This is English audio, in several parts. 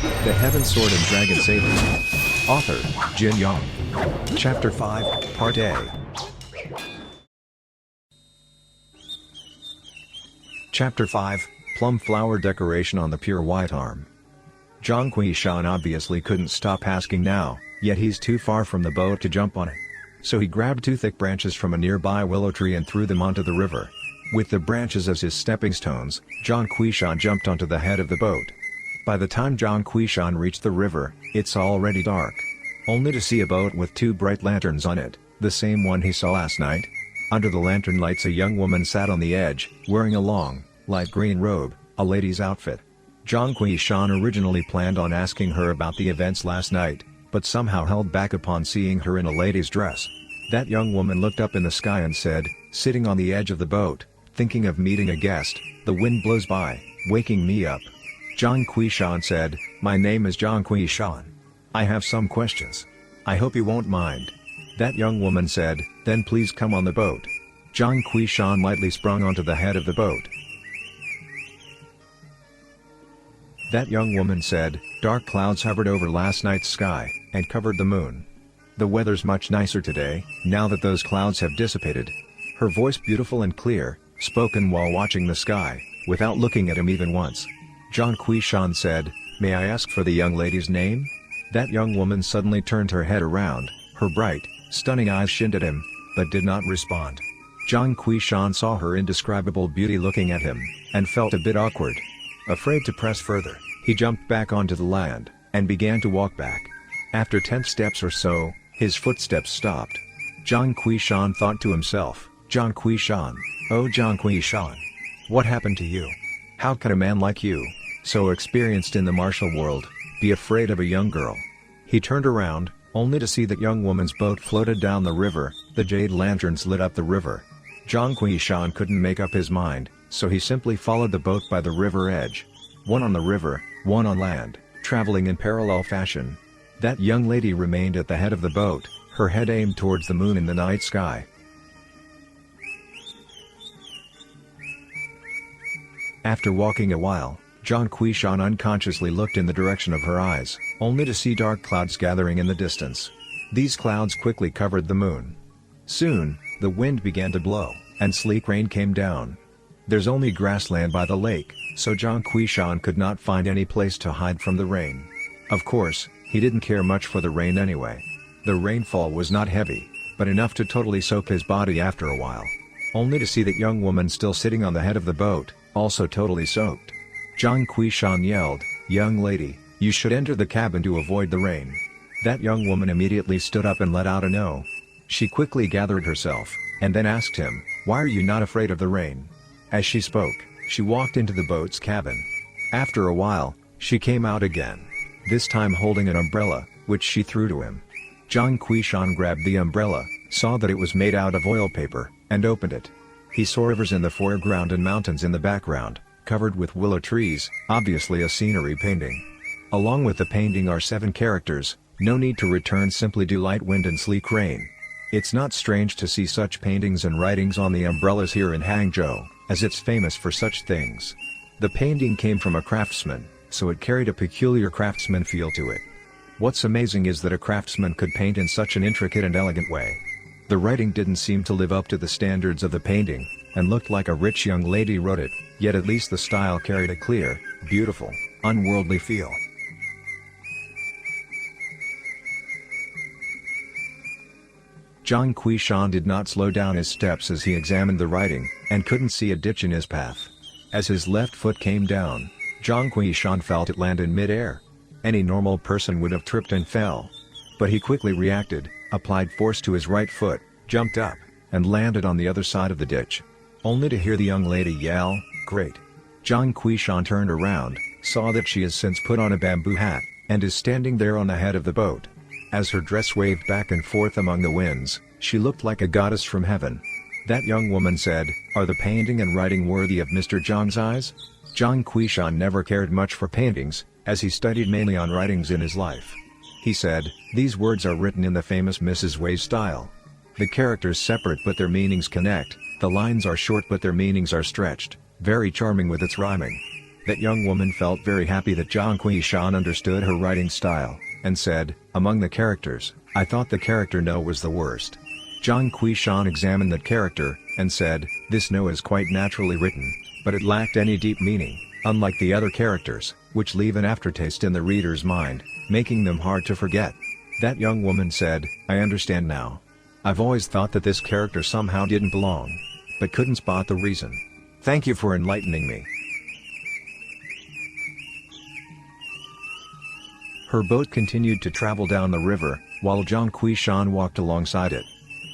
The Heaven Sword and Dragon Saber. Author, Jin Yong. Chapter 5, Part A. Chapter 5, Plum Flower Decoration on the Pure White Arm. Zhang Wuji obviously couldn't stop asking now, yet he's too far from the boat to jump on it. So he grabbed two thick branches from a nearby willow tree and threw them onto the river. With the branches as his stepping stones, Zhang Wuji jumped onto the head of the boat. By the time Zhang Wuji reached the river, it's already dark. Only to see a boat with two bright lanterns on it, the same one he saw last night. Under the lantern lights a young woman sat on the edge, wearing a long, light green robe, a lady's outfit. Zhang Wuji originally planned on asking her about the events last night, but somehow held back upon seeing her in a lady's dress. That young woman looked up in the sky and said, sitting on the edge of the boat, thinking of meeting a guest, "The wind blows by, waking me up." Zhang Wuji said, "My name is Zhang Wuji. I have some questions. I hope you won't mind." That young woman said, "Then please come on the boat." Zhang Wuji lightly sprung onto the head of the boat. That young woman said, "Dark clouds hovered over last night's sky, and covered the moon. The weather's much nicer today, now that those clouds have dissipated." Her voice beautiful and clear, spoken while watching the sky, without looking at him even once. Zhang Wuji said, "May I ask for the young lady's name?" That young woman suddenly turned her head around, her bright, stunning eyes shinned at him, but did not respond. Zhang Wuji saw her indescribable beauty looking at him, and felt a bit awkward. Afraid to press further, he jumped back onto the land, and began to walk back. After 10 steps or so, his footsteps stopped. Zhang Wuji thought to himself, "Zhang Wuji, oh Zhang Wuji, what happened to you? How could a man like you, so experienced in the martial world, be afraid of a young girl?" He turned around, only to see that young woman's boat floated down the river. The jade lanterns lit up the river. Zhang Wuji couldn't make up his mind, so he simply followed the boat by the river edge. One on the river, one on land, traveling in parallel fashion. That young lady remained at the head of the boat, her head aimed towards the moon in the night sky. After walking a while, Zhang Wuji unconsciously looked in the direction of her eyes, only to see dark clouds gathering in the distance. These clouds quickly covered the moon. Soon, the wind began to blow, and sleek rain came down. There's only grassland by the lake, so Zhang Wuji could not find any place to hide from the rain. Of course, he didn't care much for the rain anyway. The rainfall was not heavy, but enough to totally soak his body after a while. Only to see that young woman still sitting on the head of the boat, also totally soaked. Zhang Wuji yelled, "Young lady, you should enter the cabin to avoid the rain." That young woman immediately stood up and let out a no. She quickly gathered herself, and then asked him, "Why are you not afraid of the rain?" As she spoke, she walked into the boat's cabin. After a while, she came out again. This time holding an umbrella, which she threw to him. Zhang Wuji grabbed the umbrella, saw that it was made out of oil paper, and opened it. He saw rivers in the foreground and mountains in the background, covered with willow trees, obviously a scenery painting. Along with the painting are 7 characters, "No need to return, simply do light wind and sleek rain." It's not strange to see such paintings and writings on the umbrellas here in Hangzhou, as it's famous for such things. The painting came from a craftsman, so it carried a peculiar craftsman feel to it. What's amazing is that a craftsman could paint in such an intricate and elegant way. The writing didn't seem to live up to the standards of the painting, and looked like a rich young lady wrote it, yet at least the style carried a clear, beautiful, unworldly feel. Zhang Wuji did not slow down his steps as he examined the writing, and couldn't see a ditch in his path. As his left foot came down, Zhang Wuji felt it land in mid-air. Any normal person would have tripped and fell. But he quickly reacted, applied force to his right foot, jumped up, and landed on the other side of the ditch. Only to hear the young lady yell, "Great!" Zhang Wuji turned around, saw that she has since put on a bamboo hat, and is standing there on the head of the boat. As her dress waved back and forth among the winds, she looked like a goddess from heaven. That young woman said, "Are the painting and writing worthy of Mr. Zhang's eyes?" Zhang Wuji never cared much for paintings, as he studied mainly on writings in his life. He said, "These words are written in the famous Mrs. Wei's style. The characters separate but their meanings connect, the lines are short but their meanings are stretched, very charming with its rhyming." That young woman felt very happy that Zhang Quishan understood her writing style, and said, "Among the characters, I thought the character No was the worst." Zhang Quishan examined that character, and said, "This No is quite naturally written, but it lacked any deep meaning, unlike the other characters, which leave an aftertaste in the reader's mind, making them hard to forget." That young woman said, "I understand now. I've always thought that this character somehow didn't belong, but couldn't spot the reason. Thank you for enlightening me." Her boat continued to travel down the river, while Zhang Quishan walked alongside it.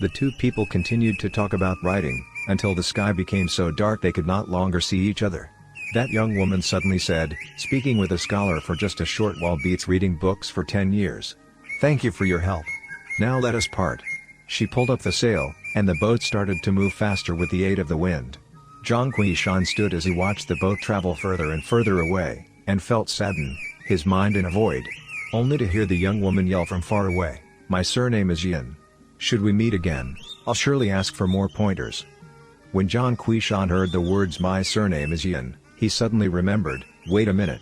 The two people continued to talk about writing, until the sky became so dark they could not longer see each other. That young woman suddenly said, "Speaking with a scholar for just a short while beats reading books for 10 years. Thank you for your help. Now let us part." She pulled up the sail, and the boat started to move faster with the aid of the wind. Zhang Quishan stood as he watched the boat travel further and further away, and felt saddened, his mind in a void. Only to hear the young woman yell from far away, "My surname is Yin. Should we meet again, I'll surely ask for more pointers." When Zhang Quishan heard the words "My surname is Yin," he suddenly remembered, "Wait a minute.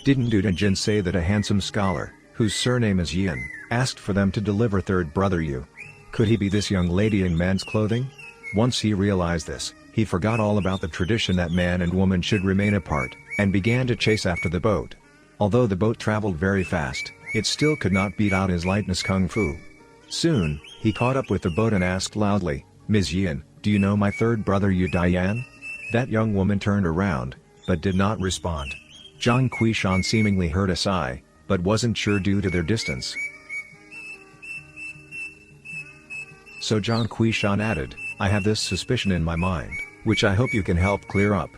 Didn't Wudang Jin say that a handsome scholar, whose surname is Yin, asked for them to deliver third brother Yu? Could he be this young lady in man's clothing?" Once he realized this, he forgot all about the tradition that man and woman should remain apart, and began to chase after the boat. Although the boat traveled very fast, it still could not beat out his lightness kung fu. Soon, he caught up with the boat and asked loudly, "Ms. Yin, do you know my third brother Yu Dian?" That young woman turned around, but did not respond. Zhang Quishan seemingly heard a sigh, but wasn't sure due to their distance. So Zhang Quishan added, "I have this suspicion in my mind, which I hope you can help clear up."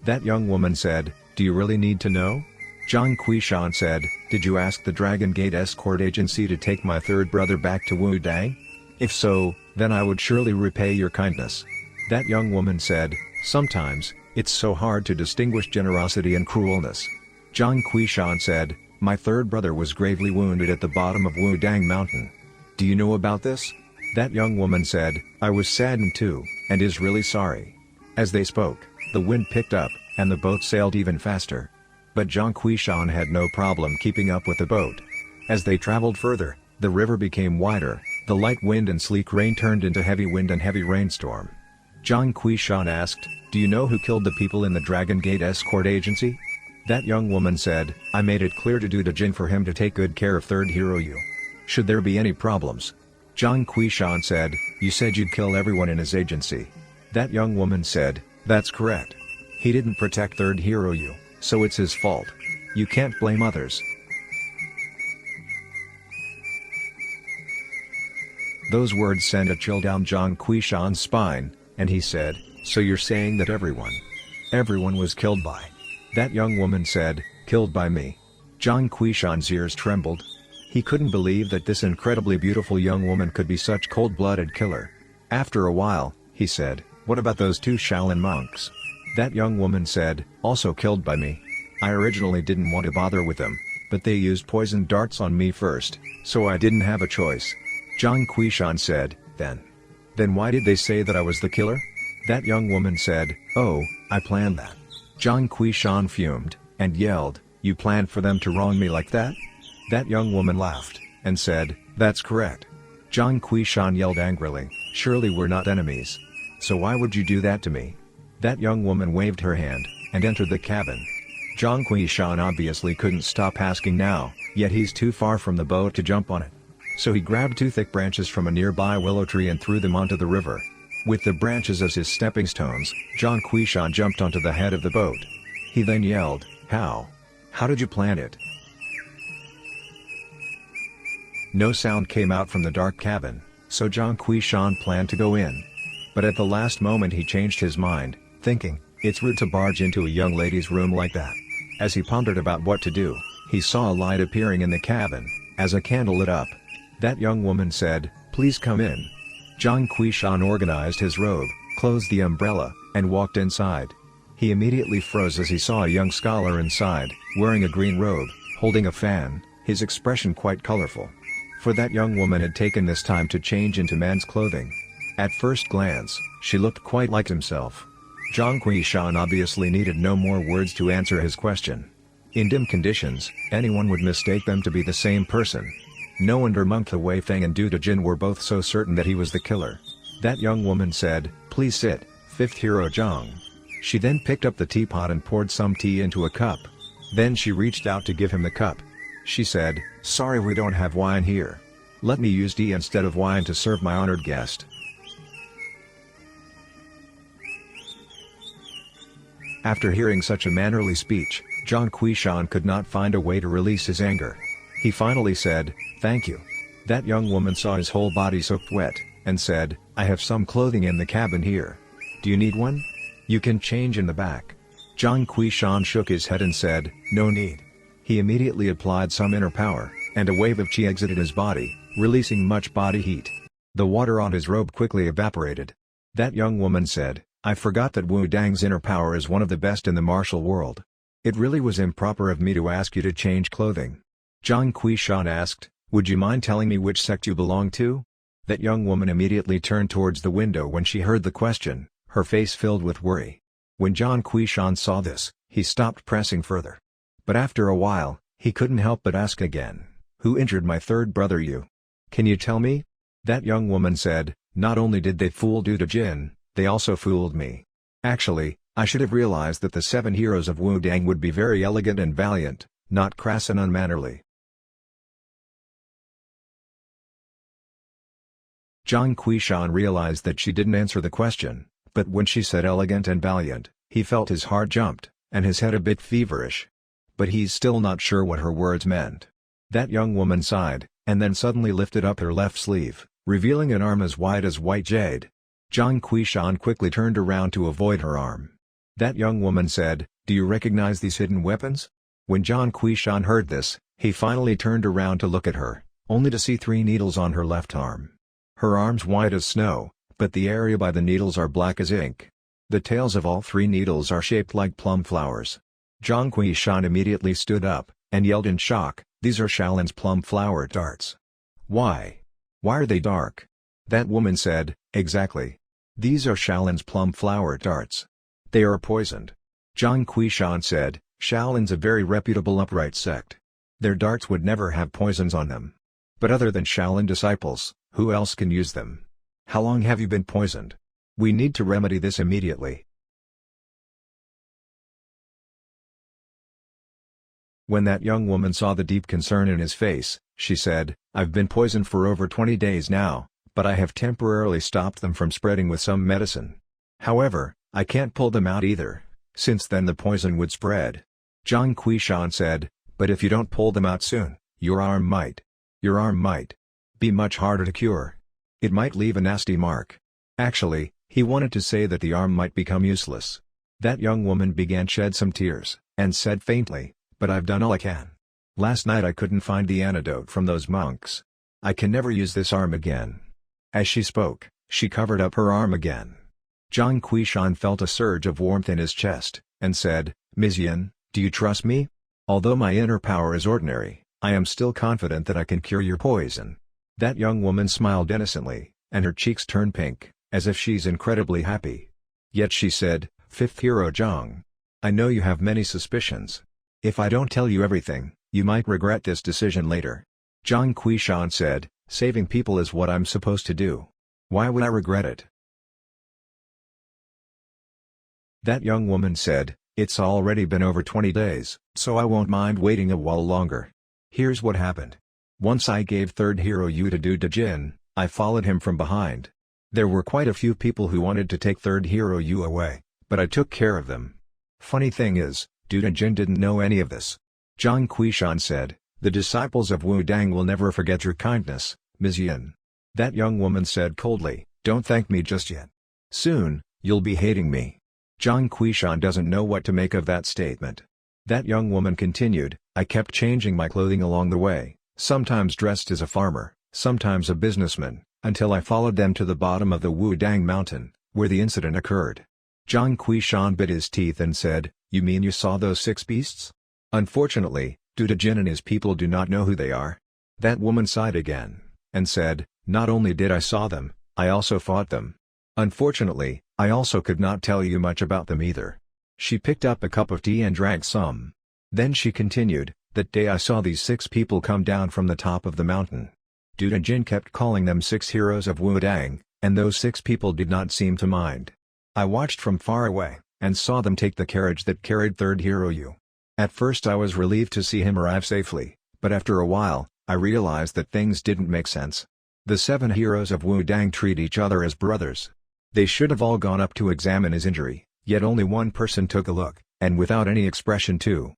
That young woman said, "Do you really need to know?" Zhang Quishan said, "Did you ask the Dragon Gate escort agency to take my third brother back to Wudang? If so, then I would surely repay your kindness." That young woman said, "Sometimes, it's so hard to distinguish generosity and cruelness." Zhang Quishan said, "My third brother was gravely wounded at the bottom of Wudang Mountain. Do you know about this?" That young woman said, "I was saddened too, and is really sorry." As they spoke, the wind picked up, and the boat sailed even faster. But Zhang Quishan had no problem keeping up with the boat. As they traveled further, the river became wider, the light wind and sleek rain turned into heavy wind and heavy rainstorm. Zhang Quishan asked, "Do you know who killed the people in the Dragon Gate escort agency?" That young woman said, "I made it clear to Wudang Jin for him to take good care of third hero Yu. Should there be any problems?" Zhang Quishan said, "You said you'd kill everyone in his agency." That young woman said, "That's correct. He didn't protect third hero Yu, so it's his fault. You can't blame others." Those words sent a chill down Zhang Quishan's spine, and he said, "So you're saying that everyone was killed by?" That young woman said, "Killed by me." Zhang Quishan's ears trembled. He couldn't believe that this incredibly beautiful young woman could be such cold-blooded killer. After a while, he said, "What about those two Shaolin monks?" That young woman said, "Also killed by me. I originally didn't want to bother with them, but they used poison darts on me first, so I didn't have a choice." Zhang Quishan said, Then why did they say that I was the killer?" That young woman said, "Oh, I planned that." Zhang Quishan fumed, and yelled, "You planned for them to wrong me like that?" That young woman laughed, and said, "That's correct." Zhang Quishan yelled angrily, "Surely we're not enemies. So why would you do that to me?" That young woman waved her hand, and entered the cabin. Zhang Quishan obviously couldn't stop asking now, yet he's too far from the boat to jump on it. So he grabbed two thick branches from a nearby willow tree and threw them onto the river. With the branches as his stepping stones, Zhang Quishan jumped onto the head of the boat. He then yelled, How did you plan it?" No sound came out from the dark cabin, so Zhang Quishan planned to go in. But at the last moment he changed his mind, thinking, "It's rude to barge into a young lady's room like that." As he pondered about what to do, he saw a light appearing in the cabin, as a candle lit up. That young woman said, "Please come in." Zhang Quishan organized his robe, closed the umbrella, and walked inside. He immediately froze as he saw a young scholar inside, wearing a green robe, holding a fan, his expression quite colorful. For that young woman had taken this time to change into man's clothing. At first glance, she looked quite like himself. Zhang Shan obviously needed no more words to answer his question. In dim conditions, anyone would mistake them to be the same person. No wonder Monk the Wei Feng and Du Jin were both so certain that he was the killer. That young woman said, "Please sit, fifth hero Zhang." She then picked up the teapot and poured some tea into a cup. Then she reached out to give him the cup. She said, "Sorry, we don't have wine here. Let me use tea instead of wine to serve my honored guest." After hearing such a mannerly speech, Zhang Shan could not find a way to release his anger. He finally said, "Thank you." That young woman saw his whole body soaked wet, and said, "I have some clothing in the cabin here. Do you need one? You can change in the back." Zhang Shan shook his head and said, "No need." He immediately applied some inner power, and a wave of qi exited his body, releasing much body heat. The water on his robe quickly evaporated. That young woman said, "I forgot that Wudang's inner power is one of the best in the martial world. It really was improper of me to ask you to change clothing." Zhang Shan asked, "Would you mind telling me which sect you belong to?" That young woman immediately turned towards the window when she heard the question, her face filled with worry. When Zhang Shan saw this, he stopped pressing further. But after a while, he couldn't help but ask again, "Who injured my third brother you? Can you tell me?" That young woman said, "Not only did they fool Du Jin, they also fooled me. Actually, I should have realized that the 7 heroes of Wudang would be very elegant and valiant, not crass and unmannerly." Zhang Shan realized that she didn't answer the question, but when she said elegant and valiant, he felt his heart jumped, and his head a bit feverish. But he's still not sure what her words meant. That young woman sighed, and then suddenly lifted up her left sleeve, revealing an arm as wide as white jade. Zhang Shan quickly turned around to avoid her arm. That young woman said, "Do you recognize these hidden weapons?" When Zhang Shan heard this, he finally turned around to look at her, only to see 3 needles on her left arm. Her arm's white as snow, but the area by the needles are black as ink. The tails of all 3 needles are shaped like plum flowers. Zhang Shan immediately stood up, and yelled in shock, "These are Shaolin's plum flower darts." "Why? Why are they dark?" That woman said, "Exactly. These are Shaolin's plum flower darts. They are poisoned." Zhang Shan said, "Shaolin's a very reputable upright sect. Their darts would never have poisons on them. But other than Shaolin disciples, who else can use them? How long have you been poisoned? We need to remedy this immediately." When that young woman saw the deep concern in his face, she said, "I've been poisoned for over 20 days now, but I have temporarily stopped them from spreading with some medicine. However, I can't pull them out either, since then the poison would spread." Zhang Shan said, "But if you don't pull them out soon, your arm might be much harder to cure. It might leave a nasty mark." Actually, he wanted to say that the arm might become useless. That young woman began to shed some tears, and said faintly, "But I've done all I can. Last night I couldn't find the antidote from those monks. I can never use this arm again." As she spoke, she covered up her arm again. Zhang Shan felt a surge of warmth in his chest, and said, "Ms. Yin, do you trust me? Although my inner power is ordinary, I am still confident that I can cure your poison." That young woman smiled innocently, and her cheeks turned pink, as if she's incredibly happy. Yet she said, "Fifth hero Zhang, I know you have many suspicions. If I don't tell you everything, you might regret this decision later." Zhang Shan said, "Saving people is what I'm supposed to do. Why would I regret it?" That young woman said, "It's already been over 20 days, so I won't mind waiting a while longer. Here's what happened. Once I gave third hero Yu to Du Jin, I followed him from behind. There were quite a few people who wanted to take third hero Yu away, but I took care of them. Funny thing is, Du Jin didn't know any of this." Zhang Shan said, "The disciples of Wudang will never forget your kindness, Ms. Yin." That young woman said coldly, "Don't thank me just yet. Soon, you'll be hating me." Zhang Shan doesn't know what to make of that statement. That young woman continued, "I kept changing my clothing along the way, sometimes dressed as a farmer, sometimes a businessman, until I followed them to the bottom of the Wudang mountain, where the incident occurred." Zhang Shan bit his teeth and said, "You mean you saw those 6 beasts? Unfortunately, Du Jin and his people do not know who they are." That woman sighed again, and said, "Not only did I saw them, I also fought them. Unfortunately, I also could not tell you much about them either. She picked up a cup of tea and drank some. Then she continued, that day I saw these 6 people come down from the top of the mountain. Duda Jin kept calling them 6 heroes of Wudang, and those 6 people did not seem to mind. I watched from far away, and saw them take the carriage that carried third hero Yu. At first I was relieved to see him arrive safely, but after a while, I realized that things didn't make sense. The 7 heroes of Wudang treat each other as brothers. They should have all gone up to examine his injury, yet only one person took a look, and without any expression too.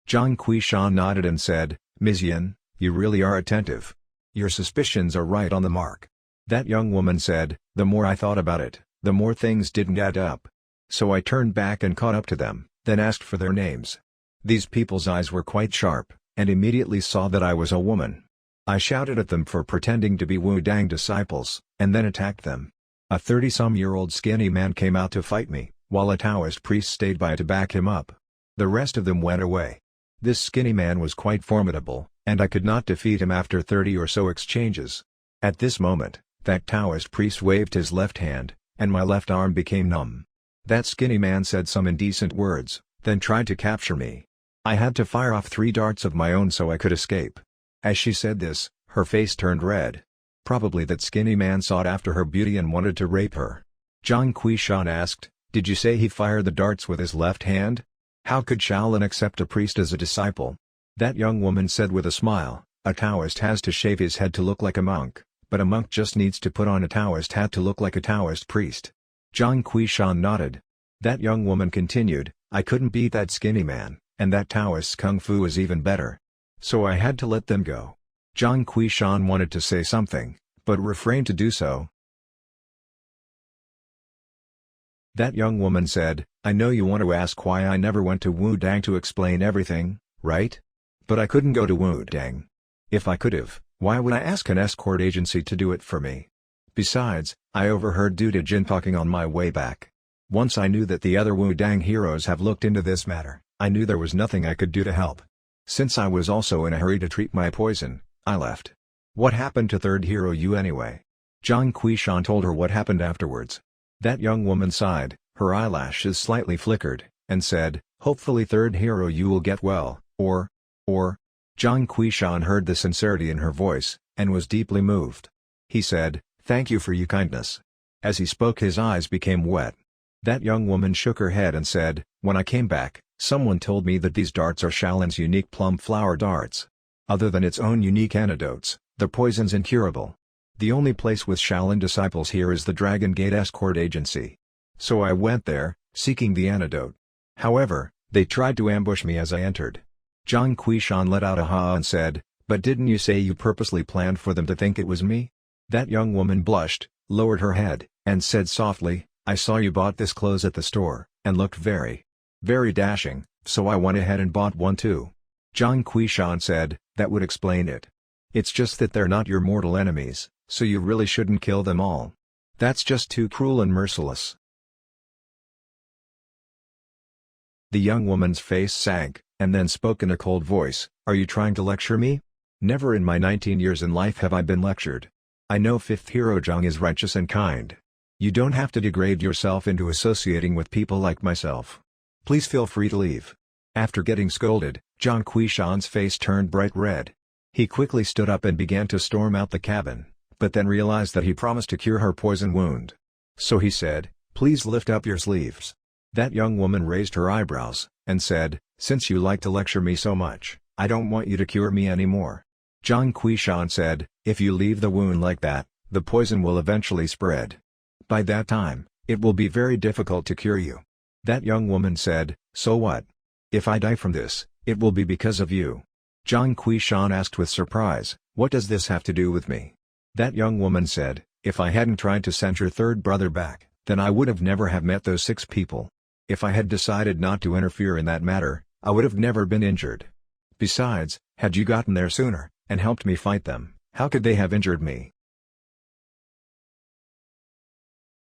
Zhang Wuji nodded and said, Ms. Yin, you really are attentive. Your suspicions are right on the mark. That young woman said, the more I thought about it, the more things didn't add up. So I turned back and caught up to them, then asked for their names. These people's eyes were quite sharp, and immediately saw that I was a woman. I shouted at them for pretending to be Wudang disciples, and then attacked them. A 30-some-year-old skinny man came out to fight me, while a Taoist priest stayed by to back him up. The rest of them went away. This skinny man was quite formidable, and I could not defeat him after 30 or so exchanges. At this moment, that Taoist priest waved his left hand, and my left arm became numb. That skinny man said some indecent words, then tried to capture me. I had to fire off 3 darts of my own so I could escape. As she said this, her face turned red. Probably that skinny man sought after her beauty and wanted to rape her. Zhang Wuji asked, did you say he fired the darts with his left hand? How could Shaolin accept a priest as a disciple? That young woman said with a smile, a Taoist has to shave his head to look like a monk, but a monk just needs to put on a Taoist hat to look like a Taoist priest. Zhang Wuji nodded. That young woman continued, I couldn't beat that skinny man, and that Taoist's kung fu is even better. So I had to let them go. Zhang Wuji wanted to say something, but refrained to do so. That young woman said, I know you want to ask why I never went to Wudang to explain everything, right? But I couldn't go to Wudang. If I could have, why would I ask an escort agency to do it for me? Besides, I overheard Duda Jin talking on my way back. Once I knew that the other Wudang heroes have looked into this matter, I knew there was nothing I could do to help. Since I was also in a hurry to treat my poison, I left. What happened to third hero Yu anyway? Zhang Wuji told her what happened afterwards. That young woman sighed, her eyelashes slightly flickered, and said, hopefully third hero Yu will get well, or. Zhang Wuji heard the sincerity in her voice, and was deeply moved. He said, thank you for your kindness. As he spoke his eyes became wet. That young woman shook her head and said, when I came back, someone told me that these darts are Shaolin's unique plum flower darts. Other than its own unique antidotes, the poison's incurable. The only place with Shaolin disciples here is the Dragon Gate Escort Agency. So I went there, seeking the antidote. However, they tried to ambush me as I entered. Zhang Wuji let out a ha and said, but didn't you say you purposely planned for them to think it was me? That young woman blushed, lowered her head, and said softly, I saw you bought this clothes at the store, and looked very dashing, so I went ahead and bought one too. Zhang Wuji said, that would explain it. It's just that they're not your mortal enemies, so you really shouldn't kill them all. That's just too cruel and merciless. The young woman's face sank, and then spoke in a cold voice, are you trying to lecture me? Never in my 19 years in life have I been lectured. I know 5th hero Zhang is righteous and kind. You don't have to degrade yourself into associating with people like myself. Please feel free to leave. After getting scolded, Zhang Wuji's face turned bright red. He quickly stood up and began to storm out the cabin, but then realized that he promised to cure her poison wound. So he said, please lift up your sleeves. That young woman raised her eyebrows, and said, since you like to lecture me so much, I don't want you to cure me anymore. Zhang Wuji said, if you leave the wound like that, the poison will eventually spread. By that time, it will be very difficult to cure you. That young woman said, so what? If I die from this, it will be because of you. Zhang Wuji asked with surprise, what does this have to do with me? That young woman said, if I hadn't tried to send your third brother back, then I would have never have met those 6 people. If I had decided not to interfere in that matter, I would have never been injured. Besides, had you gotten there sooner, and helped me fight them, how could they have injured me?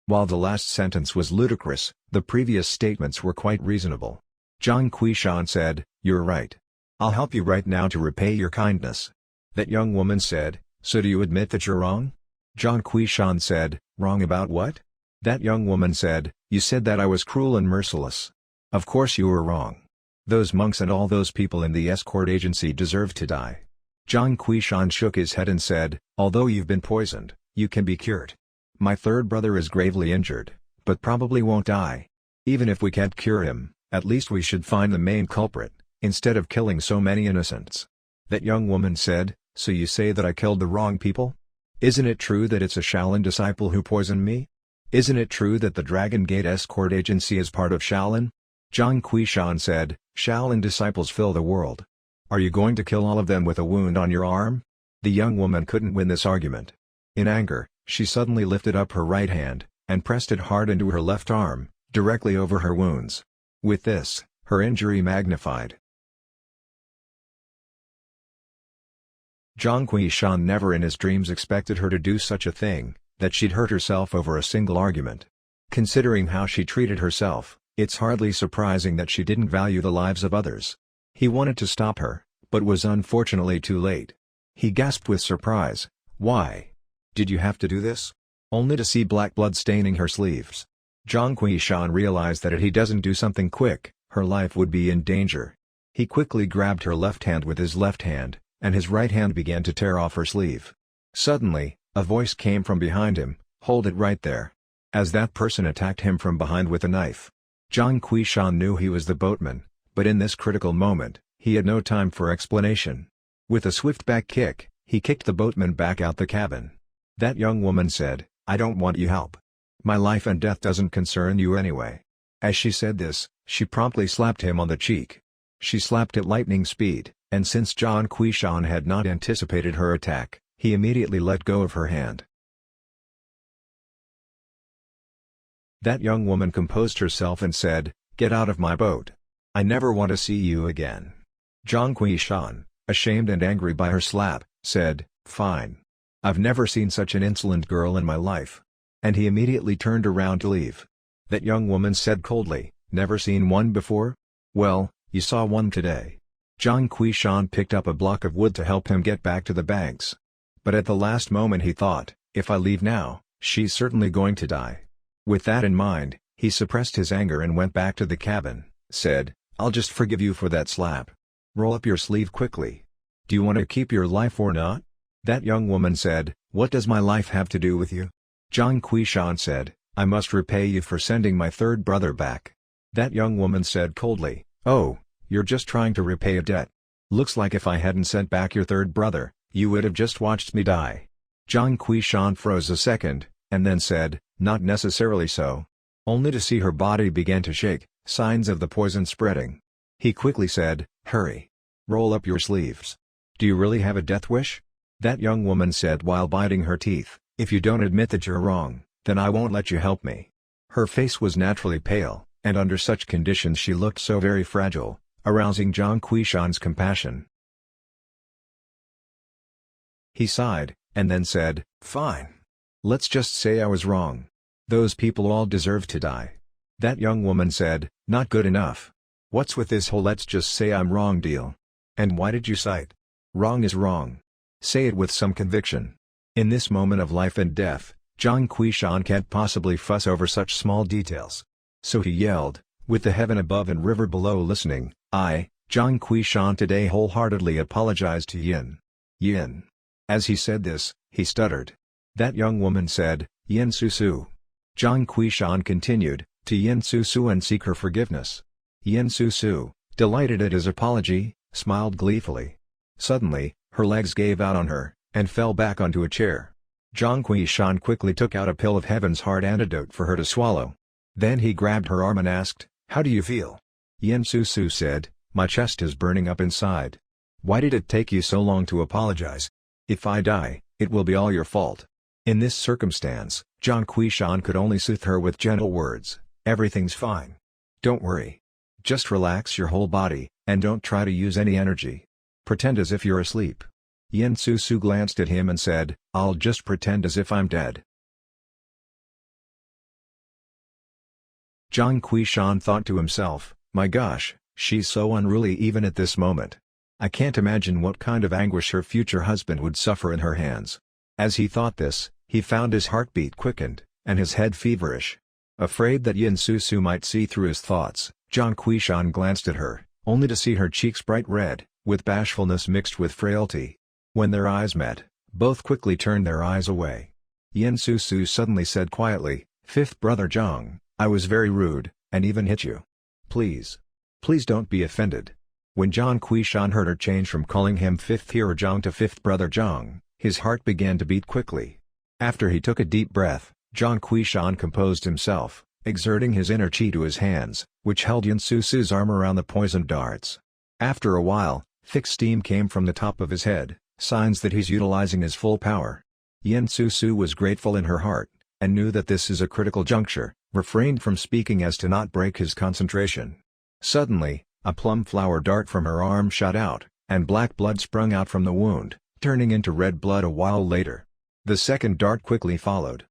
While the last sentence was ludicrous, the previous statements were quite reasonable. Zhang Wuji said, you're right. I'll help you right now to repay your kindness. That young woman said, so do you admit that you're wrong? Zhang Shan said, "Wrong about what?" That young woman said, "You said that I was cruel and merciless. Of course you were wrong. Those monks and all those people in the escort agency deserve to die." Zhang Shan shook his head and said, "Although you've been poisoned, you can be cured. My third brother is gravely injured, but probably won't die. Even if we can't cure him, at least we should find the main culprit, instead of killing so many innocents." That young woman said, "So you say that I killed the wrong people? Isn't it true that it's a Shaolin disciple who poisoned me? Isn't it true that the Dragon Gate escort agency is part of Shaolin?" Zhang Shan said, "Shaolin disciples fill the world. Are you going to kill all of them with a wound on your arm?" The young woman couldn't win this argument. In anger, she suddenly lifted up her right hand, and pressed it hard into her left arm, directly over her wounds. With this, her injury magnified. Zhang Shan never in his dreams expected her to do such a thing, that she'd hurt herself over a single argument. Considering how she treated herself, it's hardly surprising that she didn't value the lives of others. He wanted to stop her, but was unfortunately too late. He gasped with surprise, "Why? Did you have to do this?" Only to see black blood staining her sleeves. Zhang Shan realized that if he doesn't do something quick, her life would be in danger. He quickly grabbed her left hand with his left hand, and his right hand began to tear off her sleeve. Suddenly, a voice came from behind him, "Hold it right there." As that person attacked him from behind with a knife. Zhang Shan knew he was the boatman, but in this critical moment, he had no time for explanation. With a swift back kick, he kicked the boatman back out the cabin. That young woman said, "I don't want your help. My life and death doesn't concern you anyway." As she said this, she promptly slapped him on the cheek. She slapped at lightning speed, and since Zhang Shan had not anticipated her attack, he immediately let go of her hand. That young woman composed herself and said, "Get out of my boat. I never want to see you again." Zhang Shan, ashamed and angry by her slap, said, "Fine. I've never seen such an insolent girl in my life." And he immediately turned around to leave. That young woman said coldly, "Never seen one before? Well, you saw one today." Zhang Shan picked up a block of wood to help him get back to the banks. But at the last moment he thought, "If I leave now, she's certainly going to die." With that in mind, he suppressed his anger and went back to the cabin, said, "I'll just forgive you for that slap. Roll up your sleeve quickly. Do you want to keep your life or not?" That young woman said, "What does my life have to do with you?" Zhang Shan said, "I must repay you for sending my third brother back." That young woman said coldly, "Oh, you're just trying to repay a debt. Looks like if I hadn't sent back your third brother, you would have just watched me die." Zhang Shan froze a second, and then said, "Not necessarily so." Only to see her body began to shake, signs of the poison spreading. He quickly said, "Hurry. Roll up your sleeves. Do you really have a death wish?" That young woman said while biting her teeth, "If you don't admit that you're wrong, then I won't let you help me." Her face was naturally pale, and under such conditions she looked so very fragile, arousing Zhang Shan's compassion. He sighed, and then said, "Fine. Let's just say I was wrong. Those people all deserve to die." That young woman said, "Not good enough. What's with this whole 'let's just say I'm wrong' deal? And why did you cite? Wrong is wrong. Say it with some conviction." In this moment of life and death, Zhang Shan can't possibly fuss over such small details. So he yelled, with the heaven above and river below listening, "I, Zhang Shan today wholeheartedly apologize to Yin. Yin." As he said this, he stuttered. That young woman said, "Yin Su. Zhang Shan continued, "To Yin Su and seek her forgiveness." Yin Su, delighted at his apology, smiled gleefully. Suddenly, her legs gave out on her, and fell back onto a chair. Zhang Shan quickly took out a pill of heaven's hard antidote for her to swallow. Then he grabbed her arm and asked, "How do you feel?" Yin Su said, "My chest is burning up inside." "Why did it take you so long to apologize? If I die, it will be all your fault." In this circumstance, Zhang Shan could only soothe her with gentle words, "Everything's fine. Don't worry. Just relax your whole body, and don't try to use any energy. Pretend as if you're asleep." Yin Su glanced at him and said, "I'll just pretend as if I'm dead." Zhang Shan thought to himself, "My gosh, she's so unruly even at this moment. I can't imagine what kind of anguish her future husband would suffer in her hands." As he thought this, He found his heartbeat quickened, and his head feverish. Afraid that Yin Su might see through his thoughts, Zhang Qiushan glanced at her, only to see her cheeks bright red, with bashfulness mixed with frailty. When their eyes met, both quickly turned their eyes away. Yin Su suddenly said quietly, "Fifth brother Zhang, I was very rude, and even hit you. Please. Please don't be offended." When Zhang Qiushan heard her change from calling him fifth hero Zhang to fifth brother Zhang, his heart began to beat quickly. After he took a deep breath, Zhang Qiushan composed himself, exerting his inner chi to his hands, which held Yin Su's arm around the poisoned darts. After a while, thick steam came from the top of his head, signs that he's utilizing his full power. Yin Su was grateful in her heart, and knew that this is a critical juncture, refrained from speaking as to not break his concentration. Suddenly, a plum flower dart from her arm shot out, and black blood sprung out from the wound, turning into red blood a while later. The second dart quickly followed.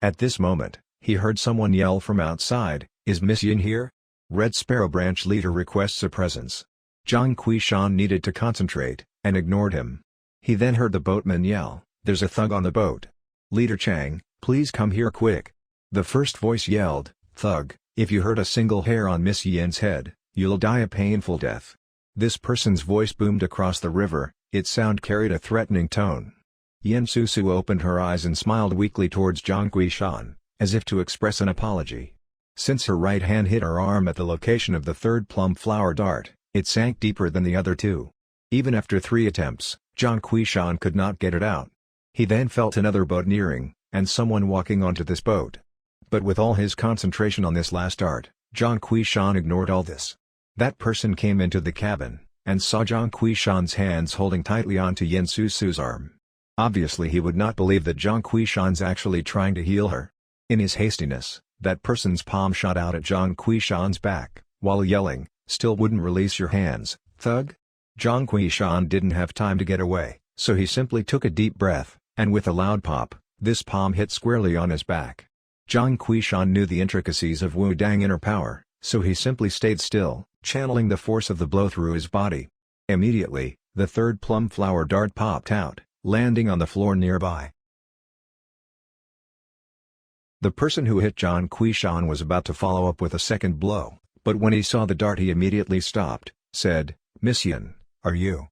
At this moment, he heard someone yell from outside, "Is Miss Yin here? Red Sparrow branch leader requests a presence." Zhang Qiushan needed to concentrate, and ignored him. He then heard the boatman yell, "There's a thug on the boat. Leader Chang, please come here quick." The first voice yelled, "Thug, if you hurt a single hair on Miss Yin's head, you'll die a painful death." This person's voice boomed across the river, its sound carried a threatening tone. Yin Su opened her eyes and smiled weakly towards Zhang Qiushan, as if to express an apology. Since her right hand hit her arm at the location of the third plum flower dart, it sank deeper than the other two. Even after 3 attempts, Zhang Qiushan could not get it out. He then felt another boat nearing, and someone walking onto this boat. But with all his concentration on this last dart, Zhang Qiushan ignored all this. That person came into the cabin, and saw Zhang Qiushan's hands holding tightly onto Yin Su's arm. Obviously he would not believe that Zhang Qiushan's actually trying to heal her. In his hastiness, that person's palm shot out at Zhang Qiushan's back, while yelling, "Still wouldn't release your hands, thug?" Zhang Qiushan didn't have time to get away, so he simply took a deep breath, and with a loud pop, this palm hit squarely on his back. Zhang Qiushan knew the intricacies of Wudang inner power, so he simply stayed still, channeling the force of the blow through his body. Immediately, the third plum flower dart popped out, landing on the floor nearby. The person who hit Zhang Qiushan was about to follow up with a second blow, but when he saw the dart he immediately stopped, said, "Miss Yin, are you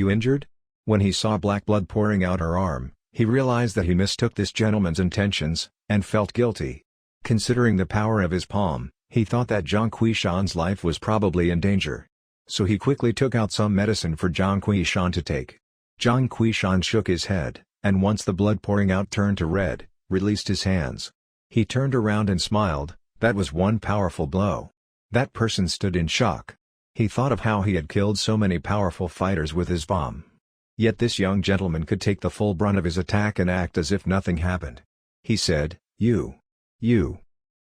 injured?" When he saw black blood pouring out her arm, he realized that he mistook this gentleman's intentions, and felt guilty. Considering the power of his palm, he thought that Zhang Qiushan's life was probably in danger. So he quickly took out some medicine for Zhang Qiushan to take. Zhang Qiushan shook his head, and once the blood pouring out turned to red, released his hands. He turned around and smiled. That was one powerful blow. That person stood in shock. He thought of how he had killed so many powerful fighters with his bomb. Yet this young gentleman could take the full brunt of his attack and act as if nothing happened. He said, You.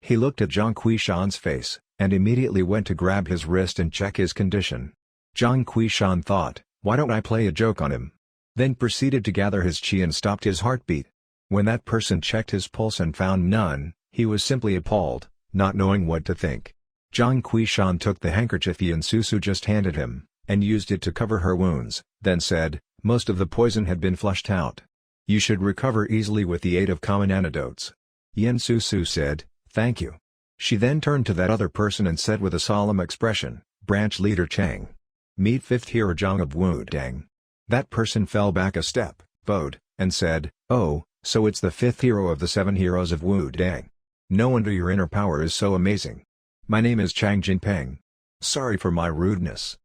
He looked at Zhang Qiushan's face, and immediately went to grab his wrist and check his condition. Zhang Qiushan thought, why don't I play a joke on him? Then proceeded to gather his chi and stopped his heartbeat. When that person checked his pulse and found none, he was simply appalled, not knowing what to think. Zhang Qiushan took the handkerchief Yin Su just handed him, and used it to cover her wounds, then said, most of the poison had been flushed out. You should recover easily with the aid of common antidotes. Yin Su said, thank you. She then turned to that other person and said with a solemn expression, Branch Leader Chang. Meet 5th Hero Zhang of Wudang. That person fell back a step, bowed, and said, oh, so it's the 5th hero of the 7 heroes of Wudang. No wonder your inner power is so amazing. My name is Chang Jinpeng. Sorry for my rudeness.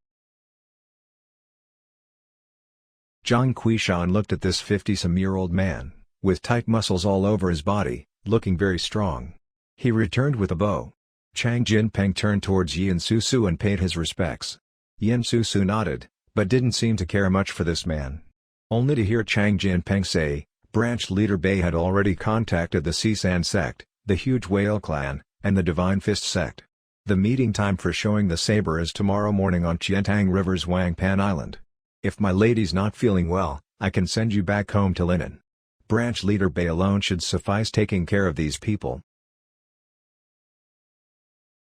Zhang Qiushan looked at this 50-some-year-old man, with tight muscles all over his body, looking very strong. He returned with a bow. Chang Jinpeng turned towards Yin Su and paid his respects. Yin Su nodded, but didn't seem to care much for this man. Only to hear Chang Jinpeng say, Branch Leader Bei had already contacted the Wudang Sect, the Huge Whale Clan, and the Divine Fist Sect. The meeting time for showing the saber is tomorrow morning on Qiantang River's Wangpan Island. If my lady's not feeling well, I can send you back home to Linen. Branch Leader Bei alone should suffice taking care of these people.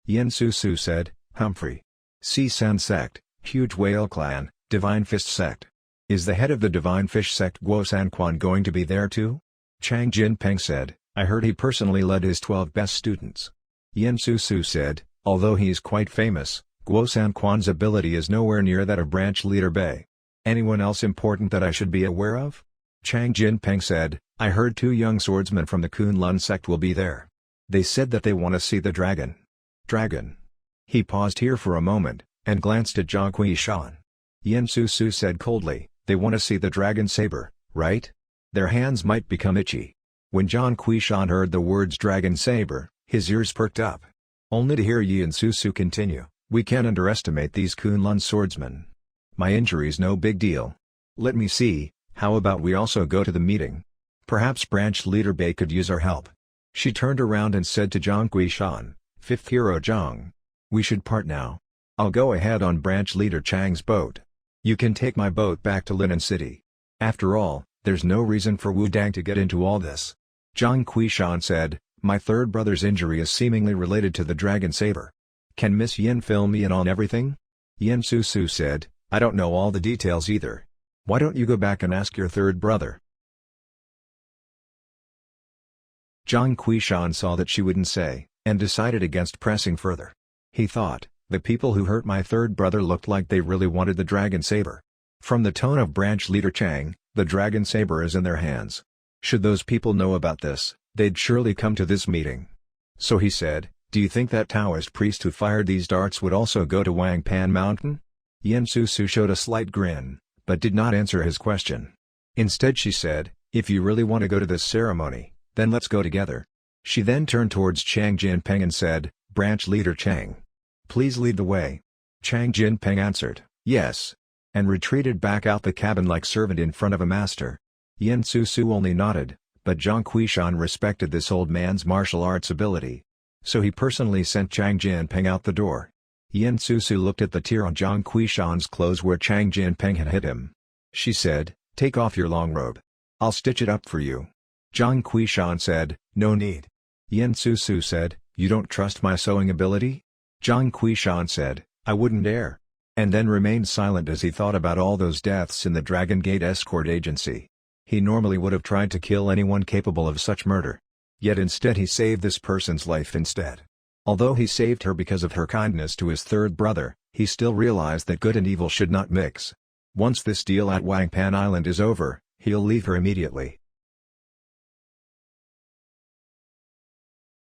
Yin Su said, Humphrey. Wudang Sect, Huge Whale Clan, Divine Fist Sect. Is the head of the Divine Fish Sect Guo Sanquan going to be there too? Chang Jinpeng said, I heard he personally led his 12 best students. Yen Susu said, although he is quite famous, Guo Sanquan's ability is nowhere near that of branch leader Bei. Anyone else important that I should be aware of? Chang Jinpeng said, I heard 2 young swordsmen from the Kunlun sect will be there. They said that they want to see the dragon. Dragon. He paused here for a moment, and glanced at Zhang Quishan. Yen Susu said coldly, they want to see the dragon saber, right? Their hands might become itchy. When Zhang Quishan heard the words dragon saber, his ears perked up. Only to hear Yen Susu continue, we can't underestimate these Kunlun swordsmen. My injury's no big deal. Let me see, how about we also go to the meeting? Perhaps branch leader Bei could use our help. She turned around and said to Zhang Quishan, 5th hero Zhang. We should part now. I'll go ahead on branch leader Chang's boat. You can take my boat back to Linen City. After all, there's no reason for Wudang to get into all this. Zhang Quishan said, my third brother's injury is seemingly related to the dragon saber. Can Miss Yin fill me in on everything? Yen Susu said, I don't know all the details either. Why don't you go back and ask your third brother? Zhang Quishan saw that she wouldn't say, and decided against pressing further. He thought, the people who hurt my third brother looked like they really wanted the dragon saber. From the tone of branch leader Chang, the dragon saber is in their hands. Should those people know about this, they'd surely come to this meeting. So he said, do you think that Taoist priest who fired these darts would also go to Wangpan Mountain? Yen Susu showed a slight grin, but did not answer his question. Instead she said, if you really want to go to this ceremony, then let's go together. She then turned towards Chang Jinpeng and said, branch leader Chang. Please lead the way. Chang Jinpeng answered, yes. And retreated back out the cabin like servant in front of a master. Yen Susu only nodded, but Zhang Quishan respected this old man's martial arts ability. So he personally sent Chang Jinpeng out the door. Yen Susu looked at the tear on Zhang Quishan's clothes where Chang Jinpeng had hit him. She said, take off your long robe. I'll stitch it up for you. Zhang Quishan said, no need. Yen Susu said, you don't trust my sewing ability? Zhang Quishan said, I wouldn't dare. And then remained silent as he thought about all those deaths in the Dragon Gate escort agency. He normally would have tried to kill anyone capable of such murder. Yet instead he saved this person's life instead. Although he saved her because of her kindness to his third brother, he still realized that good and evil should not mix. Once this deal at Wangpan Island is over, he'll leave her immediately.